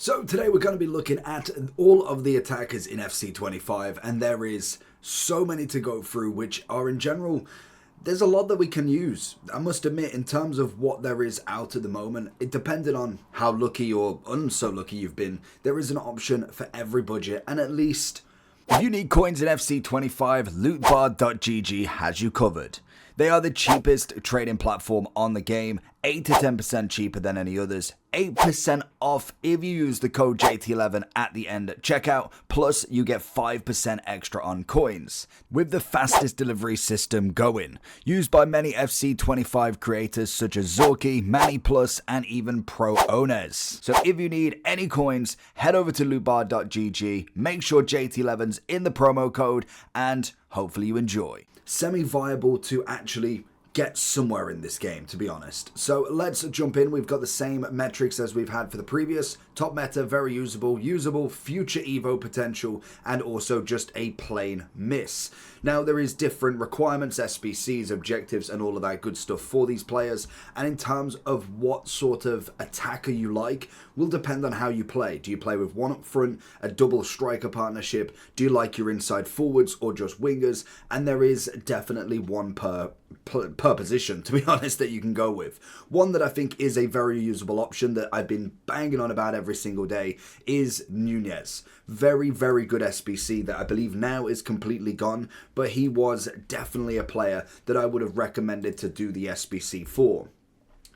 So today we're going to be looking at all of the attackers in FC25, and there is so many to go through, which are in general, there's a lot that we can use. I must admit, in terms of what there is out at the moment, it depended on how lucky or unso lucky you've been. There is an option for every budget, and at least if you need coins in FC25, lootbar.gg has you covered. They are the cheapest trading platform on the game, 8 to 10% cheaper than any others, 8% off if you use the code JT11 at the end at checkout, plus you get 5% extra on coins, with the fastest delivery system going, used by many FC25 creators such as Zorky, Manny Plus, and even Pro owners. So if you need any coins, head over to lootbar.gg, make sure JT11's in the promo code, and hopefully you enjoy. Semi-viable to actually get somewhere in this game, to be honest. So let's jump in. We've got the same metrics as we've had for the previous. Top meta, very usable, future evo potential, and also just a plain miss. Now there is different requirements, SBCs, objectives, and all of that good stuff for these players. And in terms of what sort of attacker you like, will depend on how you play. Do you play with one up front, a double striker partnership? Do you like your inside forwards or just wingers? And there is definitely one per position, to be honest, that you can go with. One that I think is a very usable option that I've been banging on about every single day is Nunez. Very, very good SBC that I believe now is completely gone, but he was definitely a player that I would have recommended to do the SBC for.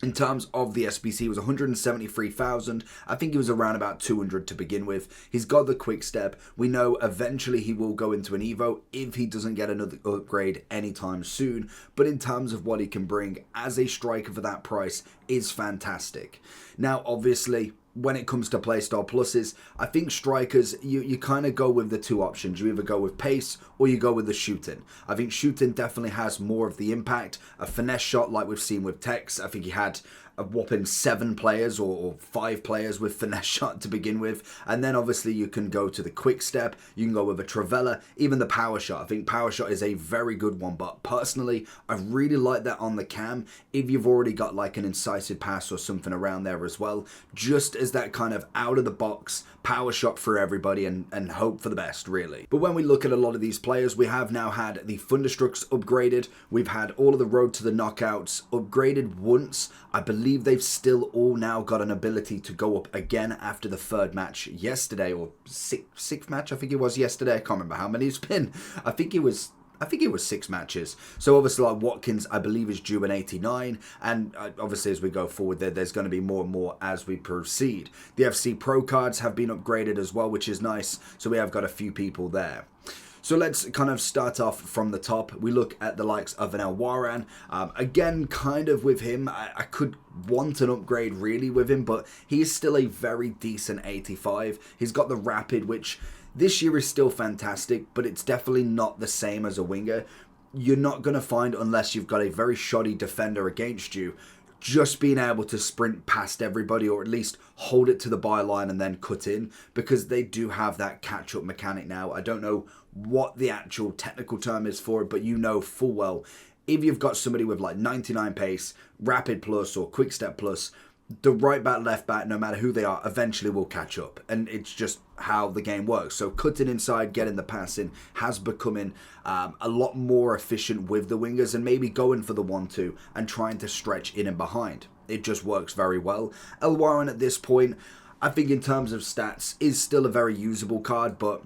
In terms of the SBC, it was 173,000. I think he was around about 200 to begin with. He's got the quick step. We know eventually he will go into an Evo if he doesn't get another upgrade anytime soon. But in terms of what he can bring as a striker for that price is fantastic. Now, obviously, when it comes to playstyle pluses, I think strikers, you kind of go with the two options. You either go with pace or you go with the shooting. I think shooting definitely has more of the impact. A finesse shot like we've seen with Tex. I think he had a whopping 7 players or 5 players with finesse shot to begin with. And then obviously you can go to the quick step. You can go with a Travella, even the power shot. I think power shot is a very good one, but personally, I really like that on the cam if you've already got like an incisive pass or something around there as well. Just as that kind of out of the box power shot for everybody and hope for the best, really. But when we look at a lot of these players, we have now had the Thunderstrucks upgraded. We've had all of the road to the knockouts upgraded once. I believe they've still all now got an ability to go up again after the 3rd match yesterday, or sixth match, I think it was yesterday. I can't remember how many it's been. I think it was 6 matches. So obviously like Watkins, I believe, is due in 89. And obviously as we go forward there's going to be more and more as we proceed. The FC Pro cards have been upgraded as well, which is nice. So we have got a few people there. So let's kind of start off from the top. We look at the likes of an El Waran. Again, kind of with him, I could want an upgrade really with him, but he is still a very decent 85. He's got the rapid, which this year is still fantastic, but it's definitely not the same as a winger. You're not going to find, unless you've got a very shoddy defender against you, just being able to sprint past everybody, or at least hold it to the byline and then cut in, because they do have that catch-up mechanic now. I don't know what the actual technical term is for it, but you know full well, if you've got somebody with like 99 pace, rapid plus, or quick step plus, the right back, left back, no matter who they are, eventually will catch up. And it's just how the game works. So cutting inside, getting the pass in, has becoming a lot more efficient with the wingers, and maybe going for the 1-2 and trying to stretch in and behind. It just works very well. El Waran at this point, I think in terms of stats, is still a very usable card, but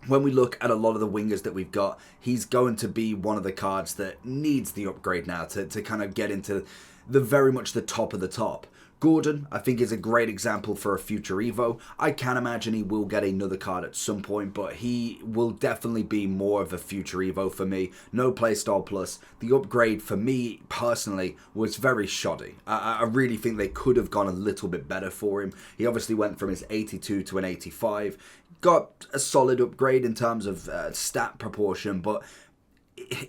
when we look at a lot of the wingers that we've got, he's going to be one of the cards that needs the upgrade now to kind of get into the very much the top of the top. Gordon, I think, is a great example for a future Evo. I can imagine he will get another card at some point, but he will definitely be more of a future Evo for me. No playstyle plus. The upgrade for me, personally, was very shoddy. I really think they could have gone a little bit better for him. He obviously went from his 82 to an 85. Got a solid upgrade in terms of stat proportion, but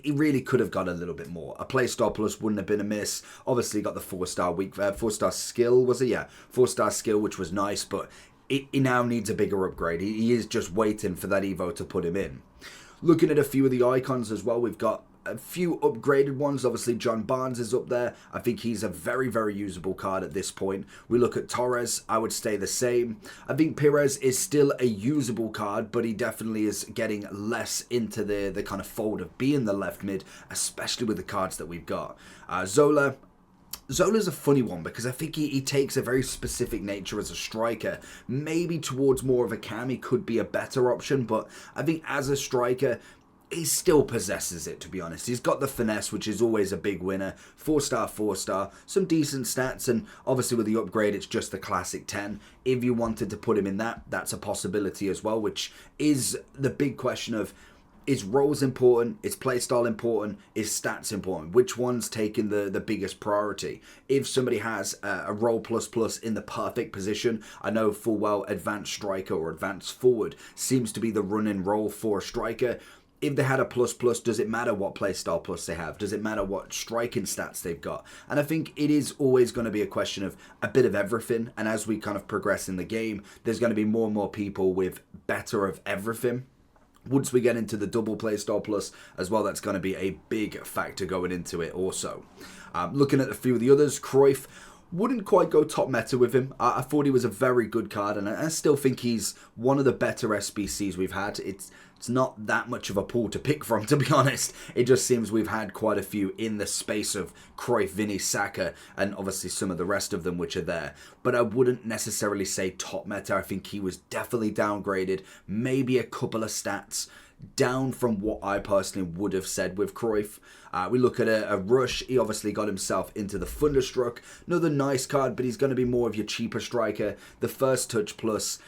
he really could have got a little bit more. A playstyle plus wouldn't have been amiss. Obviously got the 4-star skill, was it? Yeah, 4-star skill, which was nice, but he now needs a bigger upgrade. He is just waiting for that Evo to put him in. Looking at a few of the icons as well, we've got a few upgraded ones. Obviously, John Barnes is up there. I think he's a very, very usable card at this point. We look at Torres, I would stay the same. I think Perez is still a usable card, but he definitely is getting less into the kind of fold of being the left mid, especially with the cards that we've got. Zola's a funny one because I think he takes a very specific nature as a striker. Maybe towards more of a cam, he could be a better option, but I think as a striker, he still possesses it, to be honest. He's got the finesse, which is always a big winner. 4-star, 4-star, some decent stats, and obviously with the upgrade, it's just the classic 10. If you wanted to put him in that, that's a possibility as well, which is the big question of, is roles important? Is playstyle important? Is stats important? Which one's taking the biggest priority? If somebody has a role plus in the perfect position, I know full well advanced striker or advanced forward seems to be the running role for a striker. If they had a plus, does it matter what playstyle plus they have? Does it matter what striking stats they've got? And I think it is always going to be a question of a bit of everything. And as we kind of progress in the game, there's going to be more and more people with better of everything. Once we get into the double playstyle plus as well, that's going to be a big factor going into it also. Looking at a few of the others, Cruyff, wouldn't quite go top meta with him. I thought he was a very good card, and I still think he's one of the better SBCs we've had. It's not that much of a pool to pick from, to be honest. It just seems we've had quite a few in the space of Cruyff, Vinny, Saka, and obviously some of the rest of them which are there. But I wouldn't necessarily say top meta. I think he was definitely downgraded. Maybe a couple of stats down from what I personally would have said with Cruyff. We look at a Rush. He obviously got himself into the Thunderstruck. Another nice card, but he's going to be more of your cheaper striker. The First Touch Plus.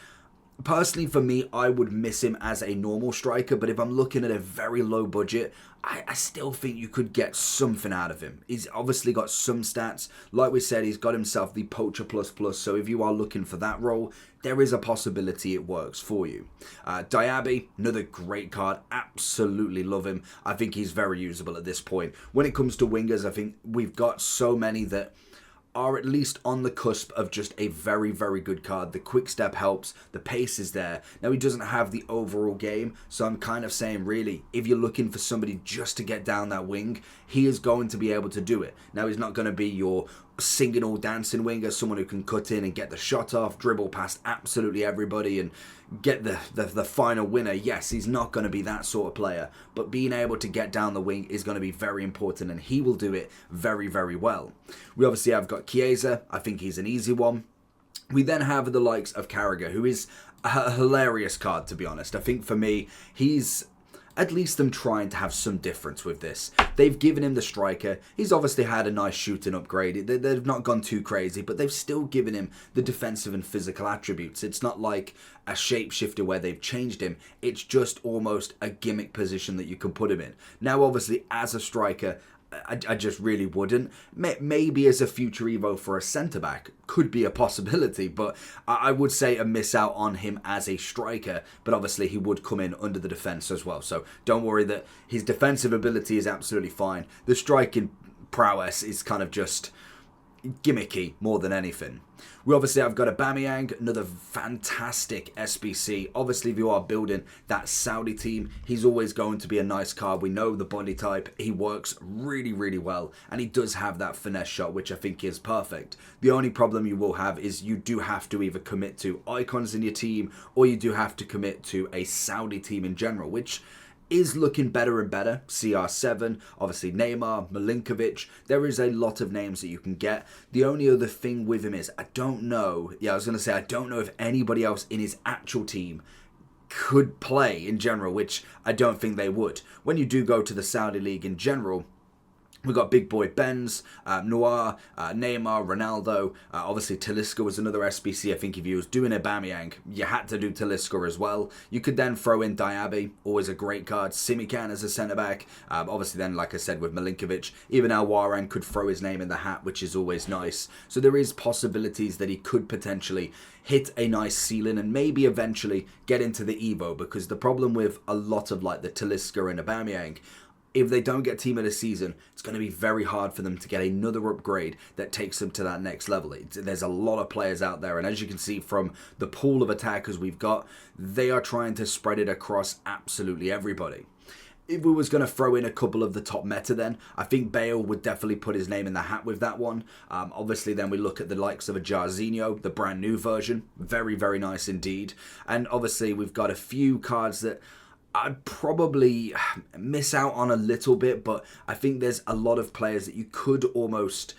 Personally, for me, I would miss him as a normal striker, but if I'm looking at a very low budget, I still think you could get something out of him. He's obviously got some stats. Like we said, he's got himself the Poacher plus, so if you are looking for that role, there is a possibility it works for you. Diaby, another great card. Absolutely love him. I think he's very usable at this point. When it comes to wingers, I think we've got so many that are at least on the cusp of just a very, very good card. The quick step helps. The pace is there. Now, he doesn't have the overall game, so I'm kind of saying, really, if you're looking for somebody just to get down that wing, he is going to be able to do it. Now, he's not going to be your singing or dancing winger, someone who can cut in and get the shot off, dribble past absolutely everybody and get the final winner. Yes, he's not going to be that sort of player, but being able to get down the wing is going to be very important, and he will do it very, very well. We obviously have got Chiesa. I think he's an easy one. We then have the likes of Carragher, who is a hilarious card, to be honest. I think for me, he's at least them trying to have some difference with this. They've given him the striker. He's obviously had a nice shooting upgrade. They've not gone too crazy, but they've still given him the defensive and physical attributes. It's not like a shapeshifter where they've changed him. It's just almost a gimmick position that you can put him in. Now, obviously, as a striker, I just really wouldn't. Maybe as a future Evo for a centre-back could be a possibility, but I would say a miss out on him as a striker, but obviously he would come in under the defence as well, so don't worry that his defensive ability is absolutely fine. The striking prowess is kind of just gimmicky more than anything. We obviously have got Aubameyang, another fantastic SBC. Obviously, if you are building that Saudi team, he's always going to be a nice card. We know the body type. He works really, really well, and he does have that finesse shot, which I think is perfect. The only problem you will have is you do have to either commit to icons in your team, or you do have to commit to a Saudi team in general, which is looking better and better. CR7, obviously Neymar, Milinkovic. There is a lot of names that you can get. The only other thing with him is I don't know if anybody else in his actual team could play in general, which I don't think they would. When you do go to the Saudi League in general, we've got Big Boy Benz, Noir, Neymar, Ronaldo. Obviously, Talisca was another SBC. I think if you was doing Aubameyang, you had to do Talisca as well. You could then throw in Diaby, always a great card. Simikan as a centre-back. Obviously, then, like I said, with Milinkovic, even Al Warren could throw his name in the hat, which is always nice. So there is possibilities that he could potentially hit a nice ceiling and maybe eventually get into the Evo, because the problem with a lot of like the Talisca and Aubameyang, if they don't get team of the season, it's going to be very hard for them to get another upgrade that takes them to that next level. There's a lot of players out there, and as you can see from the pool of attackers we've got, they are trying to spread it across absolutely everybody. If we was going to throw in a couple of the top meta then, I think Bale would definitely put his name in the hat with that one. Obviously then we look at the likes of a Jarzinho, the brand new version. Very, very nice indeed. And obviously we've got a few cards that I'd probably miss out on a little bit, but I think there's a lot of players that you could almost,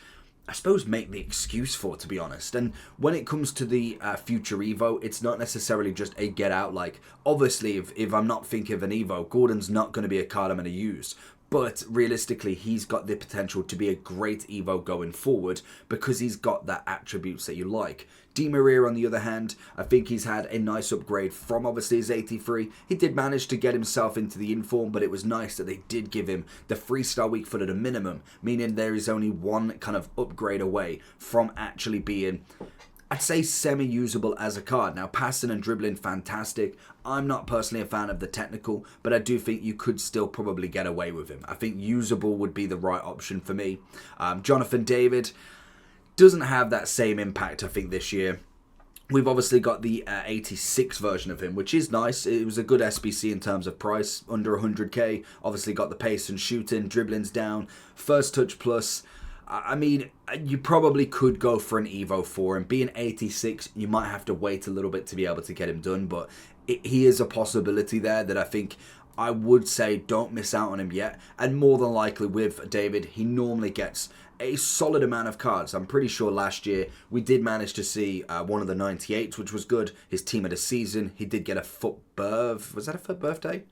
I suppose, make the excuse for, to be honest. And when it comes to the future Evo, it's not necessarily just a get out. Like, obviously, if I'm not thinking of an Evo, Gordon's not going to be a card I'm going to use. But realistically, he's got the potential to be a great Evo going forward because he's got the attributes that you like. Di Maria, on the other hand, I think he's had a nice upgrade from obviously his 83. He did manage to get himself into the inform, but it was nice that they did give him the 3-star weak foot at a minimum, meaning there is only one kind of upgrade away from actually being, I'd say, semi-usable as a card. Now, passing and dribbling, fantastic. I'm not personally a fan of the technical, but I do think you could still probably get away with him. I think usable would be the right option for me. Jonathan David doesn't have that same impact, I think, this year. We've obviously got the 86 version of him, which is nice. It was a good SBC in terms of price, under 100k. Obviously got the pace and shooting, dribbling's down, first touch plus. I mean, you probably could go for an Evo for him. Being 86, you might have to wait a little bit to be able to get him done, but he is a possibility there that I think I would say don't miss out on him yet. And more than likely with David, he normally gets a solid amount of cards. I'm pretty sure last year we did manage to see one of the 98s, which was good. His team of the season. He did get a foot birth. Was that a foot birthday?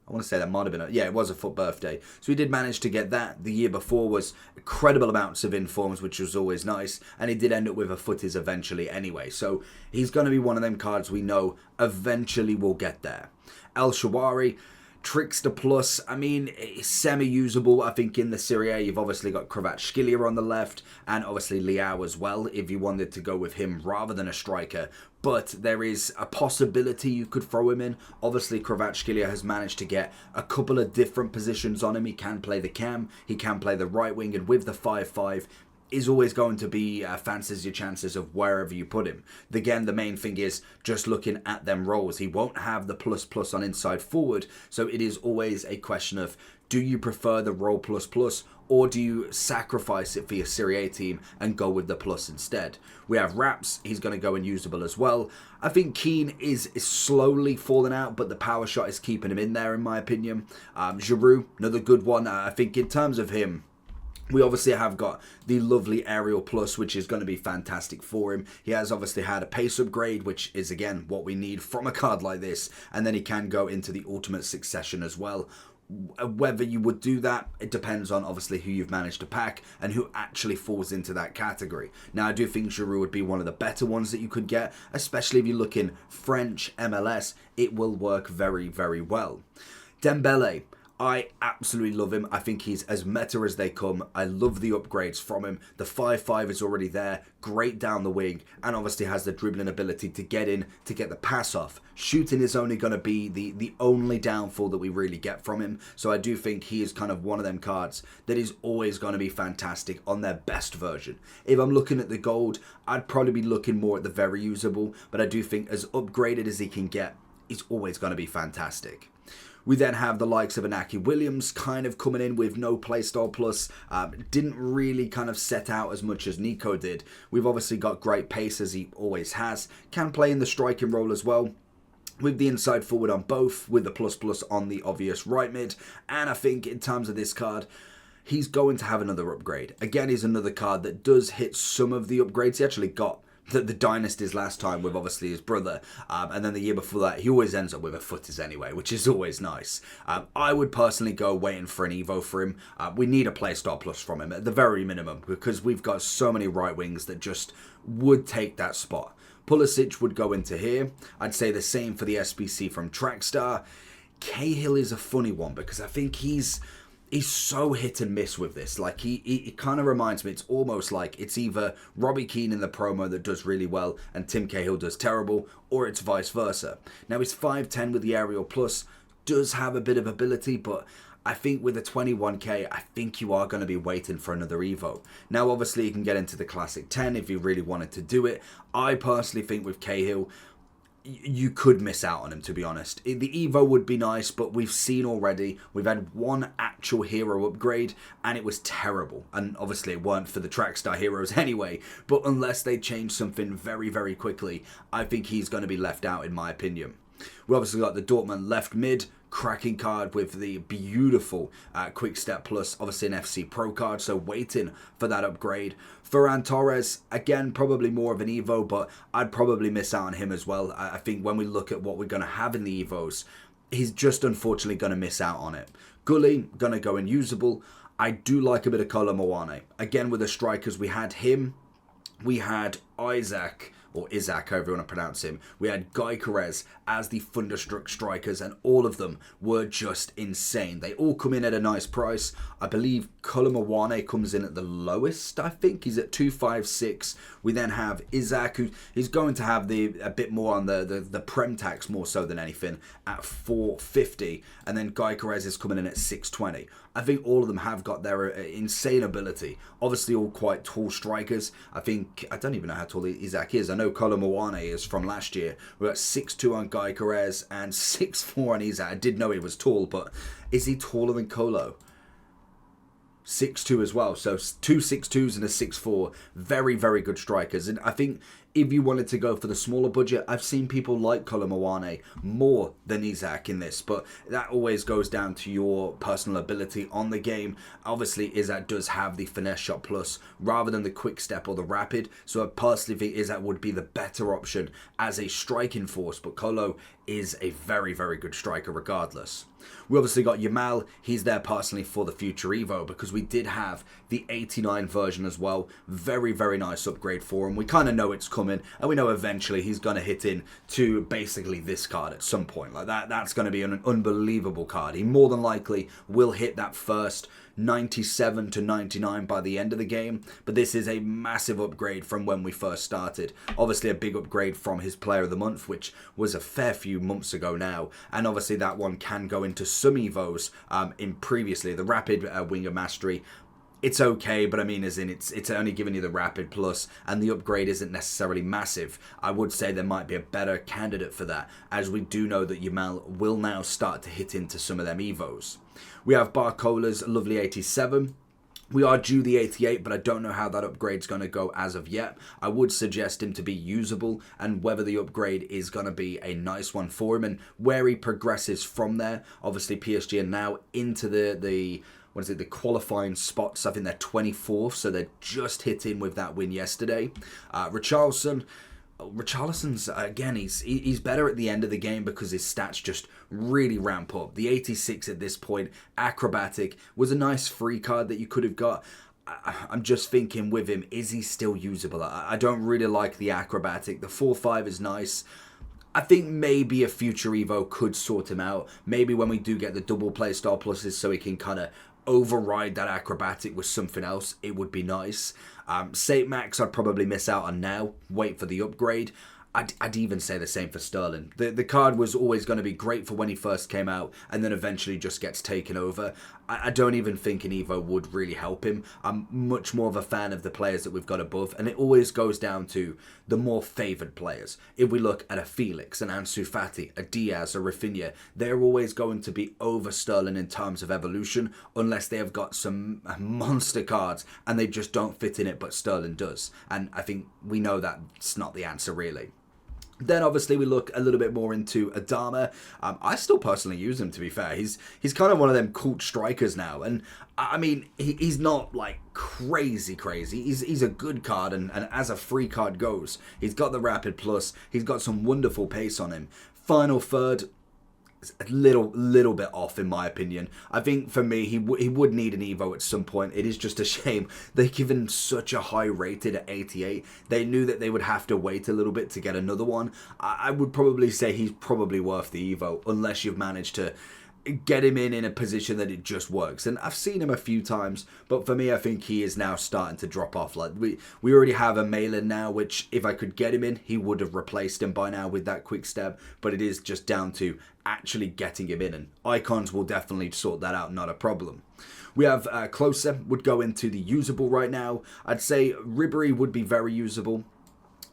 I want to say that might have been yeah, it was a foot birthday. So he did manage to get that. The year before was incredible amounts of informs, which was always nice. And he did end up with a footies eventually anyway. So he's going to be one of them cards we know eventually will get there. El Shawari, Trickster Plus, I mean, semi-usable. I think in the Serie A, you've obviously got Kvaratskhelia on the left, and obviously Leao as well, if you wanted to go with him rather than a striker. But there is a possibility you could throw him in. Obviously, Kvaratskhelia has managed to get a couple of different positions on him. He can play the cam, he can play the right wing, and with the 5-5, is always going to be fancies your chances of wherever you put him. Again, the main thing is just looking at them roles. He won't have the plus on inside forward, so it is always a question of, do you prefer the role plus, or do you sacrifice it for your Serie A team and go with the plus instead? We have Raps, he's going to go unusable as well. I think Keane is slowly falling out, but the power shot is keeping him in there in my opinion. Giroud, another good one. I think in terms of him, we obviously have got the lovely Aerial Plus, which is going to be fantastic for him. He has obviously had a pace upgrade, which is, again, what we need from a card like this. And then he can go into the Ultimate Succession as well. Whether you would do that, it depends on, obviously, who you've managed to pack and who actually falls into that category. Now, I do think Giroud would be one of the better ones that you could get, especially if you look in French MLS. It will work very, very well. Dembele, I absolutely love him. I think he's as meta as they come. I love the upgrades from him. The 5-5 is already there. Great down the wing. And obviously has the dribbling ability to get in, to get the pass off. Shooting is only going to be the only downfall that we really get from him. So I do think he is kind of one of them cards that is always going to be fantastic on their best version. If I'm looking at the gold, I'd probably be looking more at the very usable. But I do think as upgraded as he can get, he's always going to be fantastic. We then have the likes of Inaki Williams kind of coming in with no playstyle plus. Didn't really kind of set out as much as Nico did. We've obviously got great pace as he always has. Can play in the striking role as well, with the inside forward on both, with the plus on the obvious right mid. And I think in terms of this card, he's going to have another upgrade. Again, he's another card that does hit some of the upgrades. He actually got the dynasties last time with obviously his brother, and then the year before that he always ends up with a footies anyway, which is always nice. I would personally go waiting for an Evo for him. We need a playstyle plus from him at the very minimum, because we've got so many right wings that just would take that spot. Pulisic would go into here. I'd say the same for the SBC from Trackstar. Cahill is a funny one because I think he's so hit and miss with this. Like, he kind of reminds me, it's almost like it's either Robbie Keane in the promo that does really well and Tim Cahill does terrible, or it's vice versa. Now, he's 5'10 with the Aerial Plus, does have a bit of ability, but I think with a 21k, I think you are going to be waiting for another Evo. Now, obviously, you can get into the Classic 10 if you really wanted to do it. I personally think with Cahill, you could miss out on him, to be honest. The Evo would be nice, but we've seen already, we've had one actual hero upgrade, and it was terrible. And obviously it weren't for the Trackstar heroes anyway, but unless they change something very, very quickly, I think he's going to be left out, in my opinion. We obviously got the Dortmund left mid, cracking card with the beautiful Quick Step Plus, obviously an FC Pro card, so waiting for that upgrade. Ferran Torres, again, probably more of an Evo, but I'd probably miss out on him as well. I think when we look at what we're going to have in the Evos, he's just unfortunately going to miss out on it. Gully, going to go unusable. I do like a bit of Kolo Muani. Again, with the strikers, we had him, we had Isaac, or Isaac, however you want to pronounce him. We had Gyökeres as the Thunderstruck strikers, and all of them were just insane. They all come in at a nice price. I believe Kolo Muani comes in at the lowest, I think. He's at 256. We then have Isaac, who is going to have a bit more on the Prem tax, more so than anything, at 450. And then Gyökeres is coming in at 620. I think all of them have got their insane ability. Obviously, all quite tall strikers. I don't even know how tall Isaac is. I know Kolo Muani is from last year. We're at 6'2" on Gyökeres and 6'4" on Isaac. I did know he was tall, but is he taller than Kolo? 6'2" as well, so 2 6'2s and a 6'4", very, very good strikers. And I think if you wanted to go for the smaller budget, I've seen people like Kolo Muani more than Isaac in this, but that always goes down to your personal ability on the game. Obviously, Isaac does have the Finesse Shot Plus rather than the Quick Step or the Rapid, so I personally think Isaac would be the better option as a striking force, but Kolo is a very, very good striker regardless. We obviously got Yamal. He's there personally for the future Evo because we did have the 89 version as well. Very, very nice upgrade for him. We kind of know it's coming, and we know eventually he's going to hit in to basically this card at some point. Like that's going to be an unbelievable card. He more than likely will hit that first 97 to 99 by the end of the game, but this is a massive upgrade from when we first started. Obviously a big upgrade from his Player of the Month, which was a fair few months ago now, and obviously that one can go into some Evos in previously. The Rapid Winger Mastery, it's okay, but I mean, as in it's only giving you the Rapid Plus, and the upgrade isn't necessarily massive. I would say there might be a better candidate for that, as we do know that Yamal will now start to hit into some of them Evos. We have Barcola's lovely 87. We are due the 88, but I don't know how that upgrade's going to go as of yet. I would suggest him to be usable, and whether the upgrade is going to be a nice one for him, and where he progresses from there. Obviously, PSG are now into the qualifying spots. I think they're 24th, so they're just hitting with that win yesterday. Richarlison's, again, he's better at the end of the game because his stats just really ramp up. The 86 at this point, acrobatic, was a nice free card that you could have got. I'm just thinking with him, is he still usable? I don't really like the acrobatic. The 4-5 is nice. I think maybe a future Evo could sort him out. Maybe when we do get the double play star pluses so he can kind of override that acrobatic with something else, it would be nice. Saint Max I'd probably miss out on now. Wait for the upgrade. I'd even say the same for Sterling. The card was always going to be great for when he first came out, and then eventually just gets taken over. I don't even think an Evo would really help him. I'm much more of a fan of the players that we've got above, and it always goes down to the more favoured players. If we look at a Felix, an Ansu Fati, a Diaz, a Rafinha, they're always going to be over Sterling in terms of evolution, unless they have got some monster cards, and they just don't fit in it, but Sterling does. And I think we know that's not the answer, really. Then obviously we look a little bit more into Adama. I still personally use him, to be fair. He's kind of one of them cult strikers now. And I mean, he's not like crazy. He's a good card, and as a free card goes, he's got the Rapid Plus. He's got some wonderful pace on him. Final third, a little bit off in my opinion. I think for me he would need an Evo at some point. It is just a shame they've given such a high rated at 88. They knew that they would have to wait a little bit to get another one. I would probably say he's probably worth the Evo unless you've managed to get him in a position that it just works. And I've seen him a few times, but for me I think he is now starting to drop off. Like we already have a Malin now, which if I could get him in, he would have replaced him by now with that quick step, but it is just down to actually getting him in, and icons will definitely sort that out, not a problem. We have Closer would go into the usable right now. I'd say Ribery would be very usable.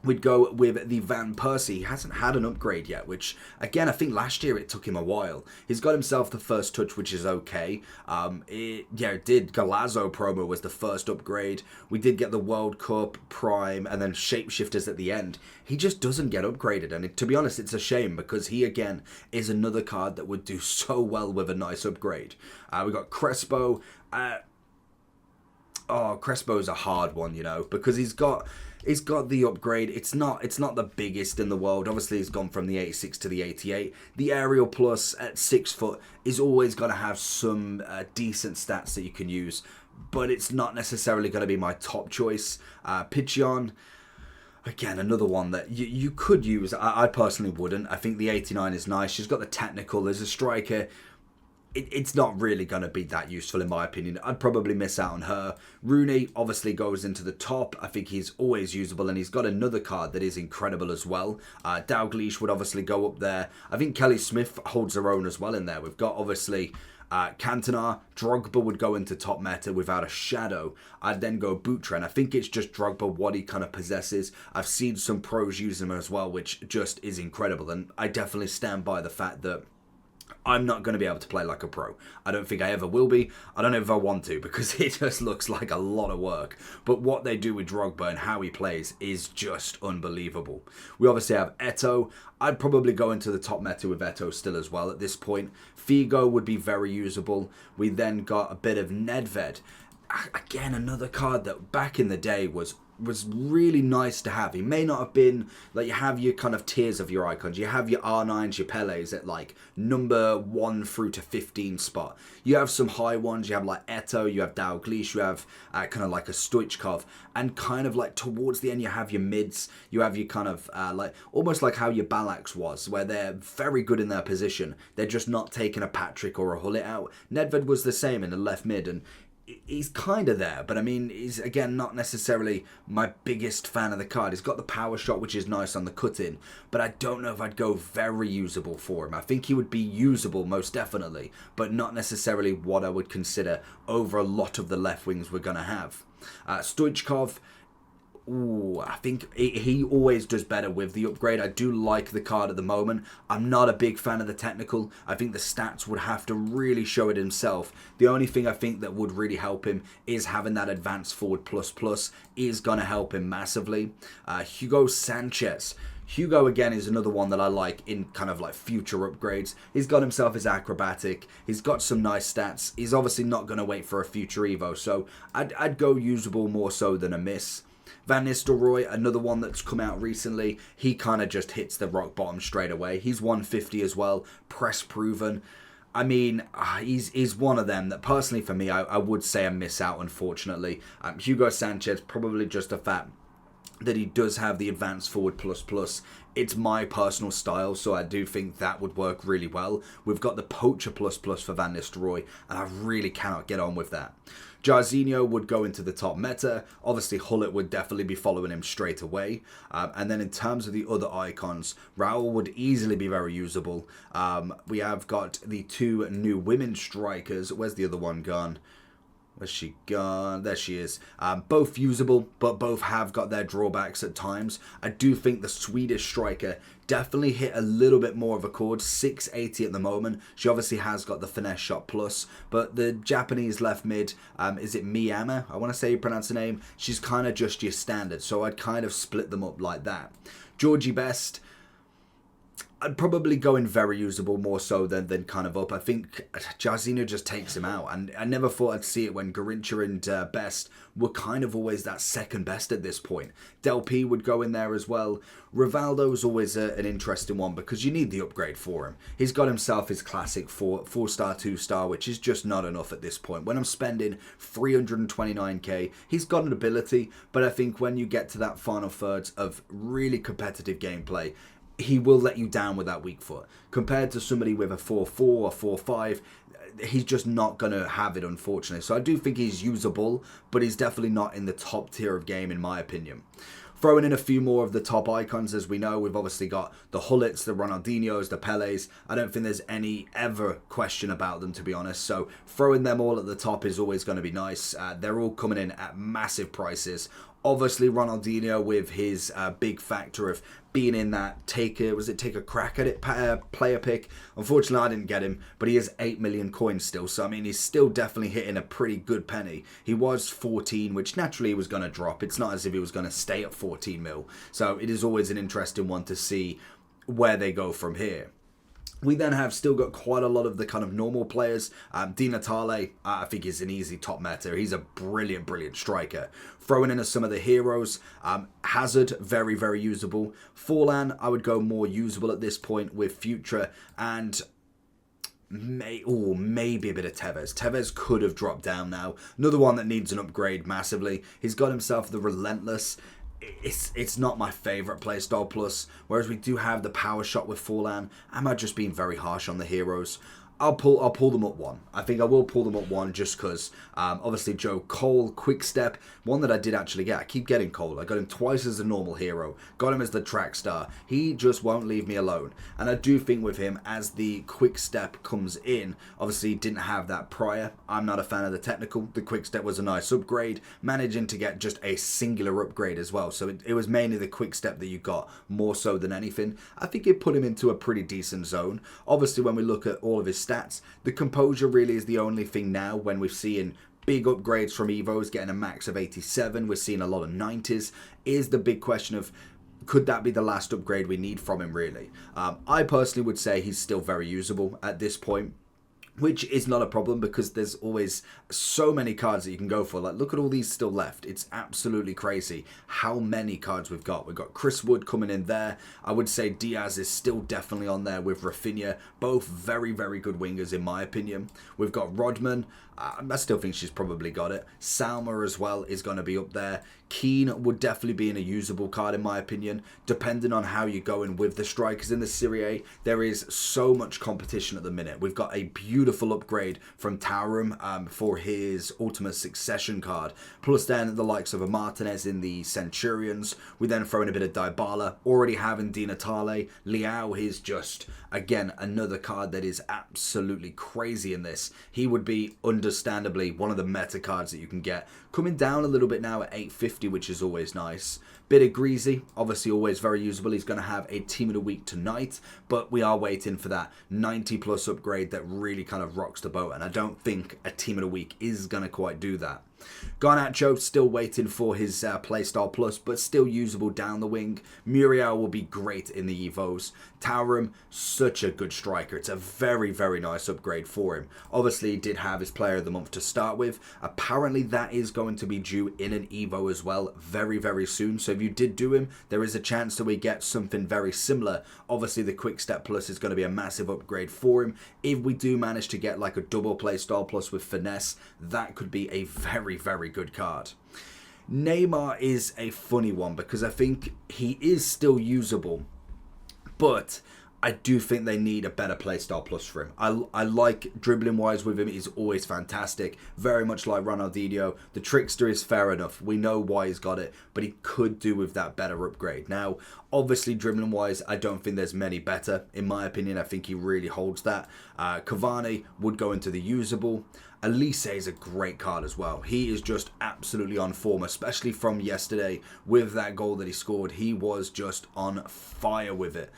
We'd go with the Van Persie. He hasn't had an upgrade yet, which, again, I think last year it took him a while. He's got himself the first touch, which is okay. It did. Galazzo promo was the first upgrade. We did get the World Cup, Prime, and then Shapeshifters at the end. He just doesn't get upgraded, and to be honest, it's a shame, because he, again, is another card that would do so well with a nice upgrade. We got Crespo. Crespo's a hard one, because he's got the upgrade. It's not the biggest in the world. Obviously, he's gone from the 86 to the 88. The Aerial Plus at 6 foot is always going to have some decent stats that you can use, but it's not necessarily going to be my top choice. Pichion, again, another one that you could use. I personally wouldn't. I think the 89 is nice. She's got the technical. There's a striker. It's not really going to be that useful in my opinion. I'd probably miss out on her. Rooney obviously goes into the top. I think he's always usable, and he's got another card that is incredible as well. Dalglish would obviously go up there. I think Kelly Smith holds her own as well in there. We've got obviously Cantona. Drogba would go into top meta without a shadow. I'd then go Butra, and I think it's just Drogba, what he kind of possesses. I've seen some pros use him as well, which just is incredible, and I definitely stand by the fact that I'm not going to be able to play like a pro. I don't think I ever will be. I don't know if I want to, because it just looks like a lot of work. But what they do with Drogba and how he plays is just unbelievable. We obviously have Eto'o. I'd probably go into the top meta with Eto'o still as well at this point. Figo would be very usable. We then got a bit of Nedved. Again, another card that back in the day was really nice to have. He may not have been, like, you have your kind of tiers of your icons. You have your R9s, your Pelés at like number 1 through to 15 spot. You have some high ones. You have like Eto'o, you have Dalglish, you have kind of like a Stoichkov, and kind of like towards the end you have your mids. You have your kind of like almost like how your Balax was, where they're very good in their position. They're just not taking a Patrick or a Hullet out. Nedved was the same in the left mid, and he's kind of there, but I mean, he's again not necessarily my biggest fan of the card. He's got the power shot, which is nice on the cut-in, but I don't know if I'd go very usable for him. I think he would be usable, most definitely, but not necessarily what I would consider over a lot of the left wings we're going to have. Stoichkov, I think he always does better with the upgrade. I do like the card at the moment. I'm not a big fan of the technical. I think the stats would have to really show it himself. The only thing I think that would really help him is having that advanced forward plus is going to help him massively. Hugo Sanchez. Hugo, again, is another one that I like in kind of like future upgrades. He's got himself his acrobatic. He's got some nice stats. He's obviously not going to wait for a future Evo, so I'd go usable more so than a miss. Van Nistelrooy, another one that's come out recently. He kind of just hits the rock bottom straight away. He's 150 as well, press proven. I mean, he's one of them that personally for me, I would say I miss out, unfortunately. Hugo Sanchez, probably just a fact that he does have the advanced forward plus. It's my personal style, so I do think that would work really well. We've got the poacher plus for Van Nistelrooy, and I really cannot get on with that. Jarzinho would go into the top meta. Obviously, Hullet would definitely be following him straight away. And then in terms of the other icons, Raul would easily be very usable. We have got the 2 new women strikers. Where's the other one gone? Where's she gone? There she is. Both usable, but both have got their drawbacks at times. I do think the Swedish striker definitely hit a little bit more of a chord. 680 at the moment. She obviously has got the finesse shot plus, but the Japanese left mid, is it Miyama? I want to say you pronounce the name. She's kind of just your standard, so I'd kind of split them up like that. Georgie Best, I'd probably go in very usable more so than kind of up. I think Jarzinho just takes him out, and I never thought I'd see it when Garincha and Best were kind of always that second best at this point. Del P would go in there as well. Rivaldo's always an interesting one because you need the upgrade for him. He's got himself his classic 4-star, 2-star, which is just not enough at this point. When I'm spending 329k, he's got an ability, but I think when you get to that final thirds of really competitive gameplay, he will let you down with that weak foot. Compared to somebody with a 4-4 or 4-5, he's just not going to have it, unfortunately. So I do think he's usable, but he's definitely not in the top tier of game, in my opinion. Throwing in a few more of the top icons, as we know, we've obviously got the Hullets, the Ronaldinhos, the Pelés. I don't think there's any ever question about them, to be honest. So throwing them all at the top is always going to be nice. They're all coming in at massive prices. Obviously, Ronaldinho with his big factor of being in that take a crack at it player pick. Unfortunately, I didn't get him, but he is 8 million coins still. So, I mean, he's still definitely hitting a pretty good penny. He was 14, which naturally was going to drop. It's not as if he was going to stay at 14 mil. So, it is always an interesting one to see where they go from here. We then have still got quite a lot of the kind of normal players. Di Natale, I think is an easy top meta. He's a brilliant, brilliant striker. Throwing in some of the heroes. Hazard, very, very usable. Forlan, I would go more usable at this point with Future. And maybe a bit of Tevez. Tevez could have dropped down now. Another one that needs an upgrade massively. He's got himself the Relentless. It's not my favourite playstyle plus, whereas we do have the power shot with Forlan. Am I just being very harsh on the heroes? I'll pull them up one. I think I will pull them up one just because, obviously, Joe Cole, Quick Step, one that I did actually get. I keep getting Cole. I got him twice as a normal hero. Got him as the track star. He just won't leave me alone. And I do think with him, as the Quick Step comes in, obviously didn't have that prior. I'm not a fan of the technical. The Quick Step was a nice upgrade, managing to get just a singular upgrade as well. So it was mainly the Quick Step that you got, more so than anything. I think it put him into a pretty decent zone. Obviously, when we look at all of his stats, the composure really is the only thing now when we're seeing big upgrades from evos getting a max of 87. We're seeing a lot of 90s. Is the big question of, could that be the last upgrade we need from him really? I personally would say he's still very usable at this point, which is not a problem because there's always so many cards that you can go for. Like, look at all these still left. It's absolutely crazy how many cards we've got. We've got Chris Wood coming in there. I would say Diaz is still definitely on there with Rafinha. Both very, very good wingers in my opinion. We've got Rodman. I still think she's probably got it. Salma as well is going to be up there. Keane would definitely be in a usable card in my opinion, depending on how you're going with the strikers in the Serie A. There is so much competition at the minute. We've got a beautiful upgrade from Taurum for his Ultimate Succession card. Plus then the likes of a Martinez in the Centurions. We then throw in a bit of Dybala. Already having Di Natale. Leao is just, again, another card that is absolutely crazy in this. He would be understandably one of the meta cards that you can get. Coming down a little bit now at 850, which is always nice. Bit of Greasy, obviously always very usable. He's going to have a team of the week tonight, but we are waiting for that 90 plus upgrade that really kind of rocks the boat, and I don't think a team of the week is going to quite do that. Garnacho still waiting for his playstyle plus, but still usable down the wing. Muriel will be great in the evos. Taurum, such a good striker. It's a very, very nice upgrade for him. Obviously, he did have his player of the month to start with. Apparently, that is going to be due in an evo as well very, very soon. So if you did do him, there is a chance that we get something very similar. Obviously, the Quick Step Plus is going to be a massive upgrade for him. If we do manage to get like a double playstyle plus with Finesse, that could be a very, very good card. Neymar is a funny one because I think he is still usable, but I do think they need a better playstyle plus for him. I like dribbling wise with him. He's always fantastic. Very much like Ronaldinho. The trickster is fair enough. We know why he's got it, but he could do with that better upgrade. Now, obviously dribbling wise, I don't think there's many better. In my opinion, I think he really holds that. Cavani would go into the usable. Elise is a great card as well. He is just absolutely on form, especially from yesterday with that goal that he scored. He was just on fire with it.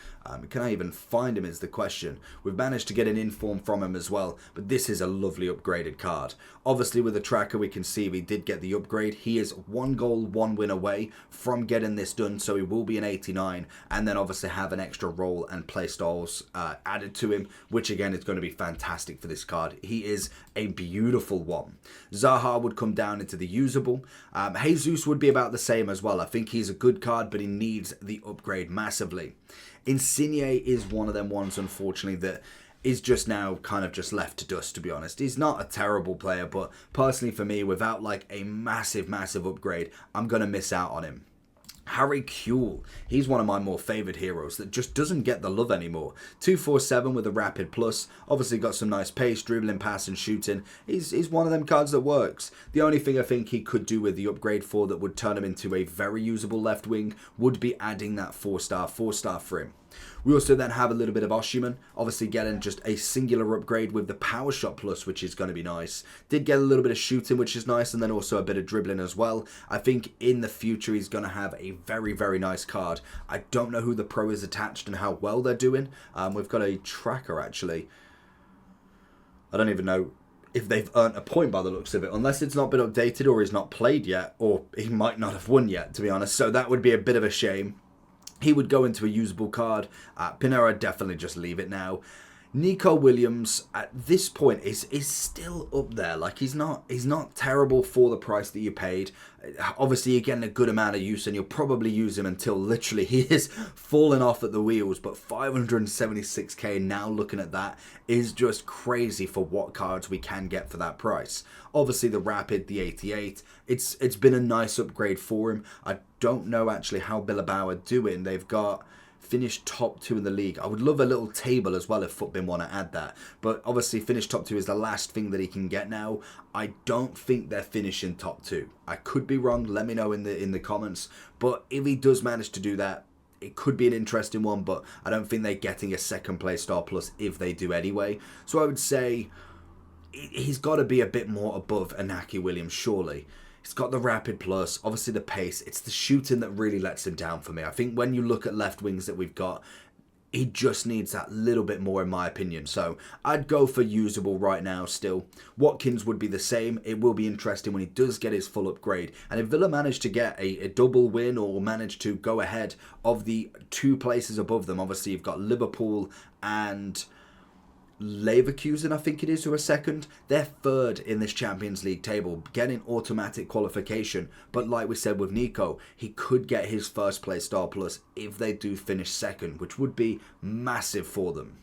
Can I even find him is the question. We've managed to get an inform from him as well, but this is a lovely upgraded card. Obviously with the tracker we can see we did get the upgrade. He is 1 goal, 1 win away from getting this done, so he will be an 89 and then obviously have an extra role and playstyles added to him, which again is going to be fantastic for this card. He is a beautiful one. Zaha would come down into the usable. Jesus would be about the same as well. I think he's a good card, but he needs the upgrade massively. Insigne is one of them ones, unfortunately, that is just now kind of just left to dust, to be honest. He's not a terrible player, but personally for me, without like a massive, massive upgrade, I'm going to miss out on him. Harry Kewell, he's one of my more favoured heroes that just doesn't get the love anymore. 247 with a rapid plus, obviously got some nice pace, dribbling, pass and shooting. He's one of them cards that works. The only thing I think he could do with the upgrade for that would turn him into a very usable left wing would be adding that 4-star for him. We also then have a little bit of Oshiman, obviously getting just a singular upgrade with the Power Shot Plus, which is going to be nice. Did get a little bit of shooting, which is nice, and then also a bit of dribbling as well. I think in the future he's going to have a very, very nice card. I don't know who the pro is attached and how well they're doing. We've got a tracker, actually. I don't even know if they've earned a point by the looks of it, unless it's not been updated or he's not played yet, or he might not have won yet, to be honest. So that would be a bit of a shame. He would go into a usable card. Pinero, definitely just leave it now. Nico Williams at this point is still up there. Like he's not terrible for the price that you paid. Obviously, you're getting a good amount of use, and you'll probably use him until literally he is falling off at the wheels. But 576k now, looking at that, is just crazy for what cards we can get for that price. Obviously, the Rapid, the 88, it's been a nice upgrade for him. I don't know actually how Bilbao are doing. They've got finished top 2 in the league. I would love a little table as well if Footbin want to add that. But obviously finished top 2 is the last thing that he can get now. I don't think they're finishing top 2. I could be wrong. Let me know in the comments. But if he does manage to do that, it could be an interesting one. But I don't think they're getting a second place star plus if they do anyway. So I would say he's got to be a bit more above Inaki Williams, surely. He's got the Rapid Plus, obviously the pace. It's the shooting that really lets him down for me. I think when you look at left wings that we've got, he just needs that little bit more in my opinion. So I'd go for usable right now still. Watkins would be the same. It will be interesting when he does get his full upgrade. And if Villa manage to get a double win or manage to go ahead of the 2 places above them, obviously you've got Liverpool and Leverkusen, I think it is, who are second. They're third in this Champions League table, getting automatic qualification. But like we said with Nico, he could get his first place star plus if they do finish second, which would be massive for them.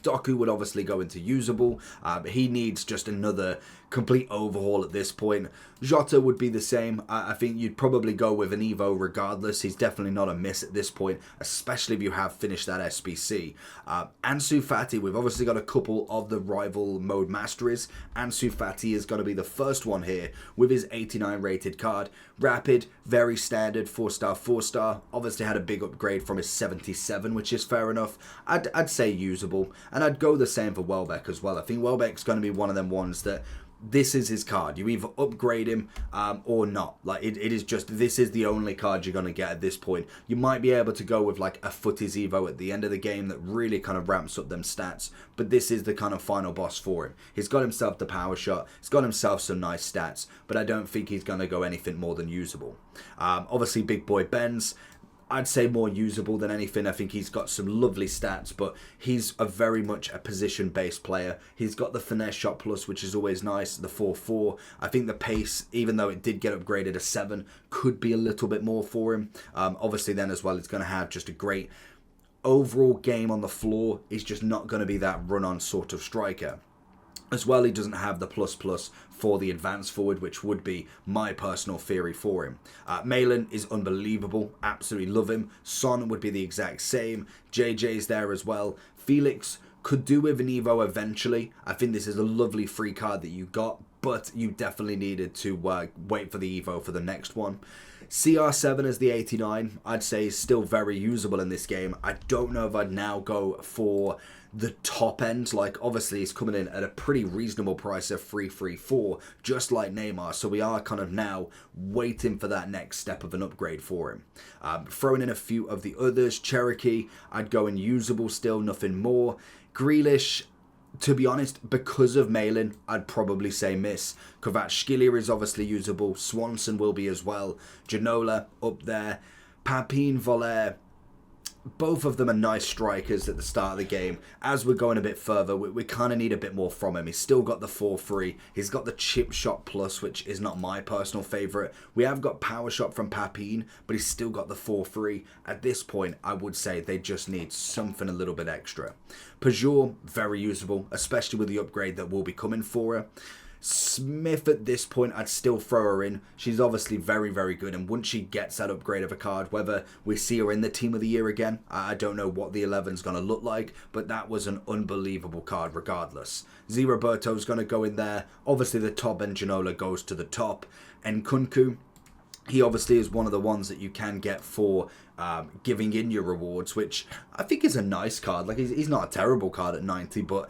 Doku would obviously go into usable. He needs just another complete overhaul at this point. Jota would be the same. I think you'd probably go with an Evo regardless. He's definitely not a miss at this point, especially if you have finished that SBC. Ansu Fati, we've obviously got a couple of the rival mode masteries. Ansu Fati is going to be the first one here with his 89 rated card. Rapid, very standard, 4-star, 4-star. Obviously had a big upgrade from his 77, which is fair enough. I'd say usable. And I'd go the same for Welbeck as well. I think Welbeck's going to be one of them ones that this is his card. You either upgrade him or not. Like it is just, this is the only card you're going to get at this point. You might be able to go with like a Footies Evo at the end of the game that really kind of ramps up them stats. But this is the kind of final boss for him. He's got himself the power shot. He's got himself some nice stats. But I don't think he's going to go anything more than usable. Obviously, Big Boy Benz, I'd say more usable than anything. I think he's got some lovely stats, but he's a very much a position-based player. He's got the finesse shot plus, which is always nice, the 4-4. I think the pace, even though it did get upgraded to 7, could be a little bit more for him. Obviously then as well, it's going to have just a great overall game on the floor. He's just not going to be that run-on sort of striker. As well, he doesn't have the plus for the advanced forward, which would be my personal theory for him. Malin is unbelievable. Absolutely love him. Son would be the exact same. JJ's there as well. Felix could do with an Evo eventually. I think this is a lovely free card that you got, but you definitely needed to wait for the Evo for the next one. CR7 as the 89, I'd say is still very usable in this game. I don't know if I'd now go for the top end. Like obviously he's coming in at a pretty reasonable price of 334, just like Neymar. So we are kind of now waiting for that next step of an upgrade for him. Throwing in a few of the others, Cherokee, I'd go in usable still, nothing more. Grealish, to be honest, because of Malin, I'd probably say miss. Kvaratskhelia is obviously usable. Swanson will be as well. Ginola up there. Papin, Voller, both of them are nice strikers at the start of the game. As we're going a bit further, we kind of need a bit more from him. He's still got the 4-3. He's got the chip shot plus, which is not my personal favourite. We have got power shot from Papin, but he's still got the 4-3. At this point, I would say they just need something a little bit extra. Peugeot, very usable, especially with the upgrade that will be coming for her. Smith at this point, I'd still throw her in. She's obviously very, very good. And once she gets that upgrade of a card, whether we see her in the team of the year again, I don't know what the 11's going to look like. But that was an unbelievable card regardless. Z Roberto's going to go in there. Obviously, the top end Ginola goes to the top. And Kunku, He obviously is one of the ones that you can get for giving in your rewards, which I think is a nice card. Like, he's not a terrible card at 90, but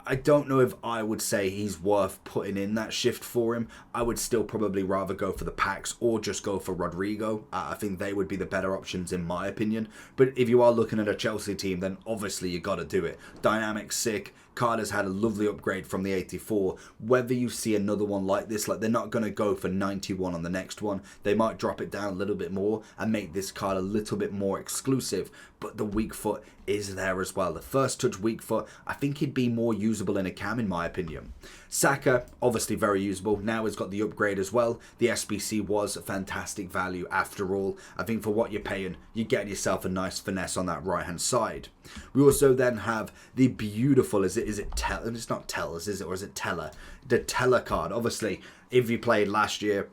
I don't know if I would say he's worth putting in that shift for him. I would still probably rather go for the packs or just go for Rodrigo. I think they would be the better options in my opinion. But if you are looking at a Chelsea team, then obviously you got to do it. Dynamic, sick. Carter's had a lovely upgrade from the 84. Whether you see another one like this, like they're not going to go for 91 on the next one. They might drop it down a little bit more and make this card a little bit more exclusive. But the weak foot is there as well. The first touch weak foot, I think he'd be more usable in a cam in my opinion. Saka, obviously very usable. Now he's got the upgrade as well. The SBC was a fantastic value after all. I think for what you're paying, you're getting yourself a nice finesse on that right hand side. We also then have the beautiful, is it Teller? It's not Tellers, is it? Or is it Teller? The Teller card. Obviously, if you played last year,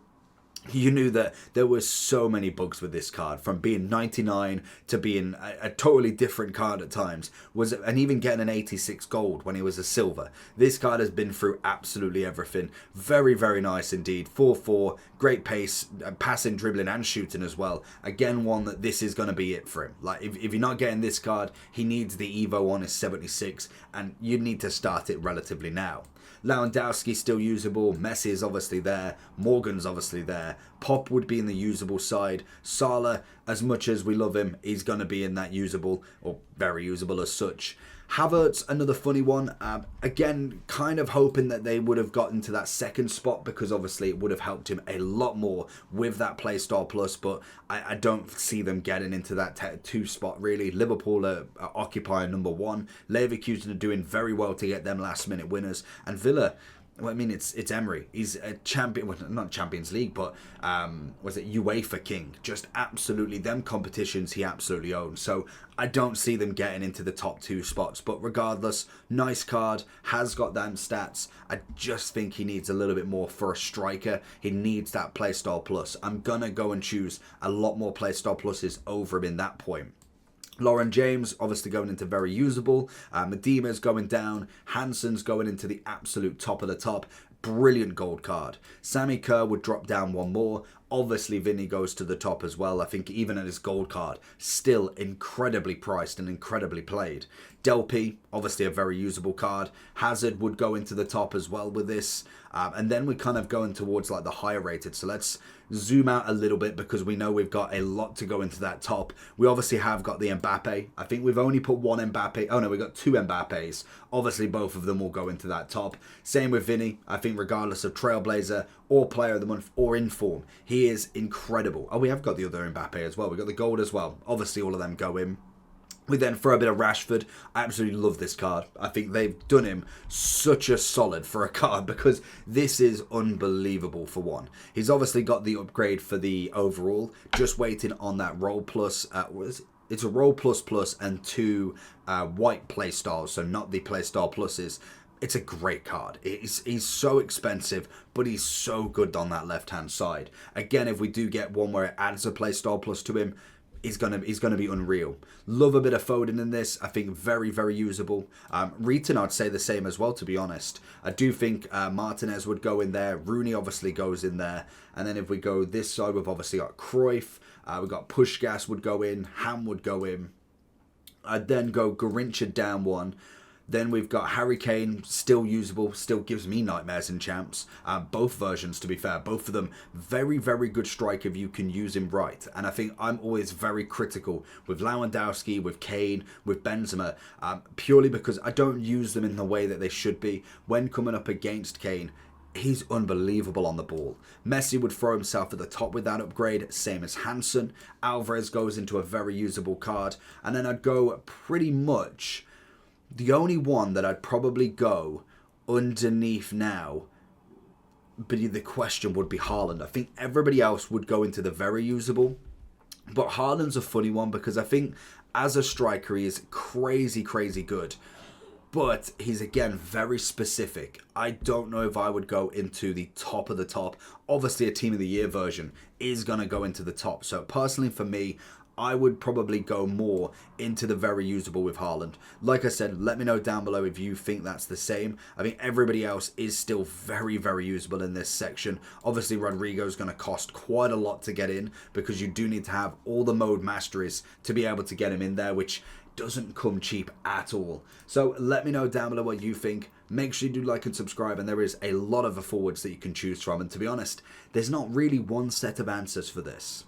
you knew that there were so many bugs with this card, from being 99 to being a totally different card at times, and even getting an 86 gold when he was a silver. This card has been through absolutely everything. Very, very nice indeed. 4-4, great pace, passing, dribbling and shooting as well. Again, one that this is going to be it for him. Like, if you're not getting this card, he needs the Evo on his 76, and you need to start it relatively now. Lewandowski still usable, Messi is obviously there, Morgan's obviously there, Pop would be in the usable side, Salah, as much as we love him, he's going to be in that usable, or very usable as such. Havertz, another funny one. Again, kind of hoping that they would have gotten to that second spot, because obviously it would have helped him a lot more with that Playstyle Plus, but I don't see them getting into that 2 spot really. Liverpool are occupying number 1. Leverkusen are doing very well to get them last minute winners. And Villa, well, I mean, it's Emery. He's a champion, well, not Champions League, but was it UEFA King? Just absolutely, them competitions he absolutely owns. So I don't see them getting into the top 2 spots. But regardless, nice card, has got them stats. I just think he needs a little bit more for a striker. He needs that Playstyle Plus. I'm going to go and choose a lot more Playstyle Pluses over him in that point. Lauren James, obviously going into very usable. Medima's going down. Hansen's going into the absolute top of the top. Brilliant gold card. Sammy Kerr would drop down one more. Obviously, Vinny goes to the top as well. I think even at his gold card, still incredibly priced and incredibly played. Delpy, obviously a very usable card. Hazard would go into the top as well with this. And then we're kind of going towards like the higher rated. So let's zoom out a little bit, because we know we've got a lot to go into that top. We obviously have got the Mbappe. I think we've only put one Mbappe. Oh no, we've got 2 Mbappes. Obviously, both of them will go into that top. Same with Vinny. I think regardless of Trailblazer or Player of the Month or in form, he is incredible. Oh, we have got the other Mbappe as well. We've got the gold as well. Obviously, all of them go in. We then throw a bit of Rashford. I absolutely love this card. I think they've done him such a solid for a card, because this is unbelievable for one. He's obviously got the upgrade for the overall, just waiting on that roll plus. It's a roll plus plus and 2 white play styles, so not the play style pluses. It's a great card. He's so expensive, but he's so good on that left hand side. Again, if we do get one where it adds a play style plus to him, he's gonna be unreal. Love a bit of Foden in this. I think very, very usable. Reeton, I'd say the same as well, to be honest. I do think Martinez would go in there. Rooney obviously goes in there. And then if we go this side, we've obviously got Cruyff. We've got Pushkas would go in. Ham would go in. I'd then go Garincha down one. Then we've got Harry Kane, still usable, still gives me nightmares in champs. Both versions, to be fair, both of them very, very good striker if you can use him right. And I think I'm always very critical with Lewandowski, with Kane, with Benzema, purely because I don't use them in the way that they should be. When coming up against Kane, he's unbelievable on the ball. Messi would throw himself at the top with that upgrade, same as Hansen. Alvarez goes into a very usable card. And then I'd go pretty much... The only one that I'd probably go underneath now, but the question would be Haaland. I think everybody else would go into the very usable, but Haaland's a funny one, because I think as a striker he is crazy, crazy good, but he's again very specific. I don't know if I would go into the top of the top. Obviously a Team of the Year version is going to go into the top, so personally for me, I would probably go more into the very usable with Haaland. Like I said, let me know down below if you think that's the same. I think everybody else is still very, very usable in this section. Obviously, Rodrigo's going to cost quite a lot to get in because you do need to have all the mode masteries to be able to get him in there, which doesn't come cheap at all. So let me know down below what you think. Make sure you do like and subscribe, and there is a lot of forwards that you can choose from, and to be honest, there's not really one set of answers for this.